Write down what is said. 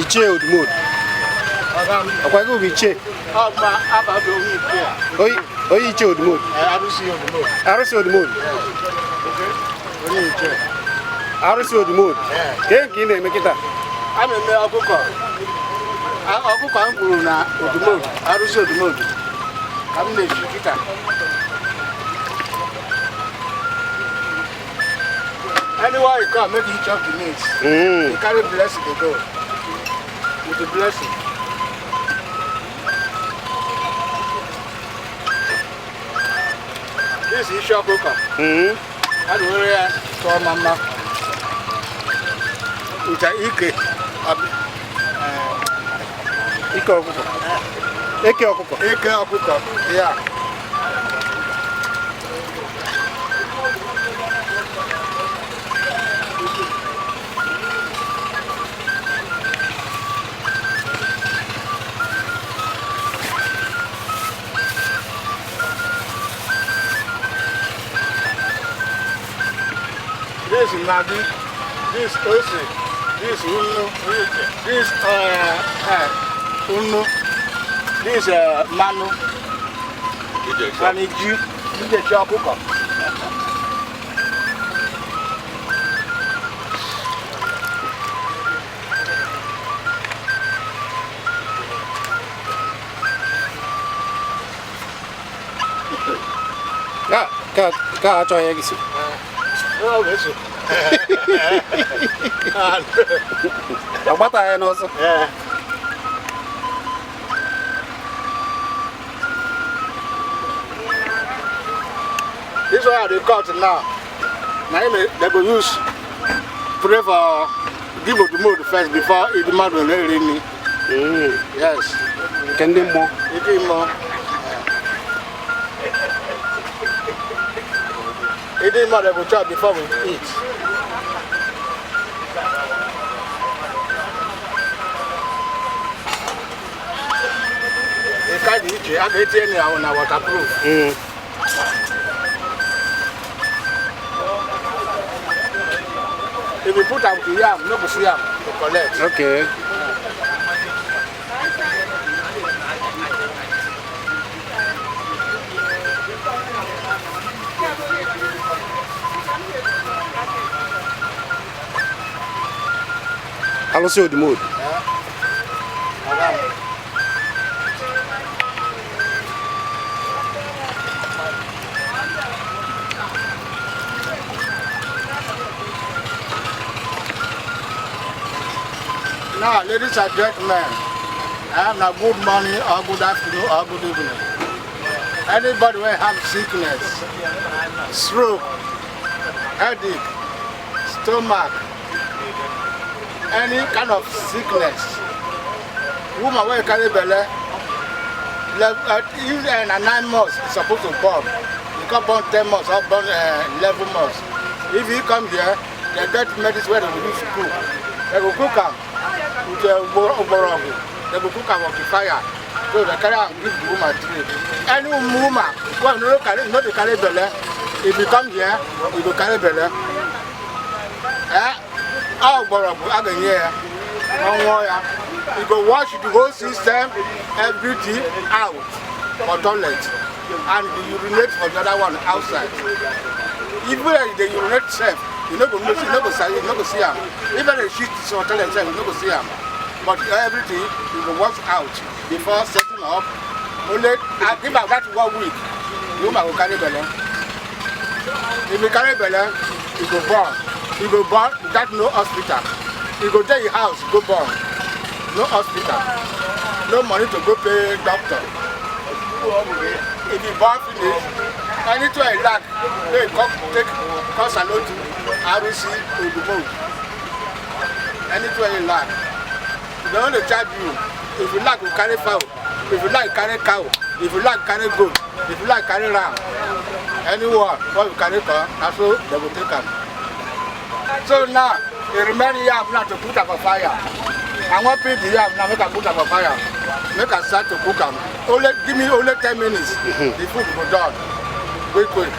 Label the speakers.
Speaker 1: Ichie Odumodu. Akwago Ichie. Onye Ichie Odumodu. Alusi Odumodu.
Speaker 2: Onye Ichie.
Speaker 1: Alusi Odumodu. Nke ị na-eme kịta?
Speaker 2: A na-eme ọkụkọ. Ọkụkọ m kwuru na Odumodu, Alusi Odumodu. Ka m na-eji kịta. Anywhere you come, make you chop the meat. You carry blessing to go. With the blessing. This is your cooker. I don't know for mama. With a Ike.
Speaker 1: Ike ọkụkọ. Eke ọkụkọ.
Speaker 2: Eke ọkụkọ. Yeah. This is Maggi, this Ose, this Unu, this Unu, this Manu, and Iju, this is Chokuka.
Speaker 1: Ka achọ ya gị.
Speaker 2: Oh, listen.
Speaker 1: Agbata ya n'ọsọ.
Speaker 2: Yeah. This is what they cut now. Now they go use pray for give Odumodu first before Odumodu will really me. Yes.
Speaker 1: Can they more?
Speaker 2: You do more. It didn't matter we chop before we eat. It's kind of itchy. I get any on our waterproof. If we put out the yam, no go see yam to collect.
Speaker 1: Okay. Alusi Odumodu.
Speaker 2: Now, ladies and gentlemen, I have a good morning or good afternoon or good evening. Anybody will have sickness, stroke, headache, stomach, any kind of sickness. Woman will carry belly. Even 9 months is supposed to born. You can born 10 months or born 11 months. If you come here, they get medicine where they will use to cook. They will cook them with a borogu. They will cook them on the fire. So they carry and give the woman drink. Any woman, well, no carry belly. If you come here, you will carry belly. Oh, borogu, I can hear. You go wash the whole system, everything out for toilet, and you urinate for the other one outside. Even if they urinate safe, you no go see them. Even if shit is on toilet, you no go see them. But everything you go wash out before setting up. Only I give out that 1 week. You will carry belly. If you carry belly, you go born. You go born without no hospital. You go to your house, go born. No hospital. No money to go pay doctor. If you born finish, anything you lack, they take cost a lot to Alusi Odumodu. Anything you lack. They only charge you. If you like, you carry fowl. If you like, carry cow. If you like, carry goat. If you like, carry ram. Anyone, what you carry for, that's all they will take them. So now, the remaining yam now to put up a fire. I want to put the yam now, make a put up a fire. Make a start to cook them. Give me only 10 minutes. The food will be done. Quick.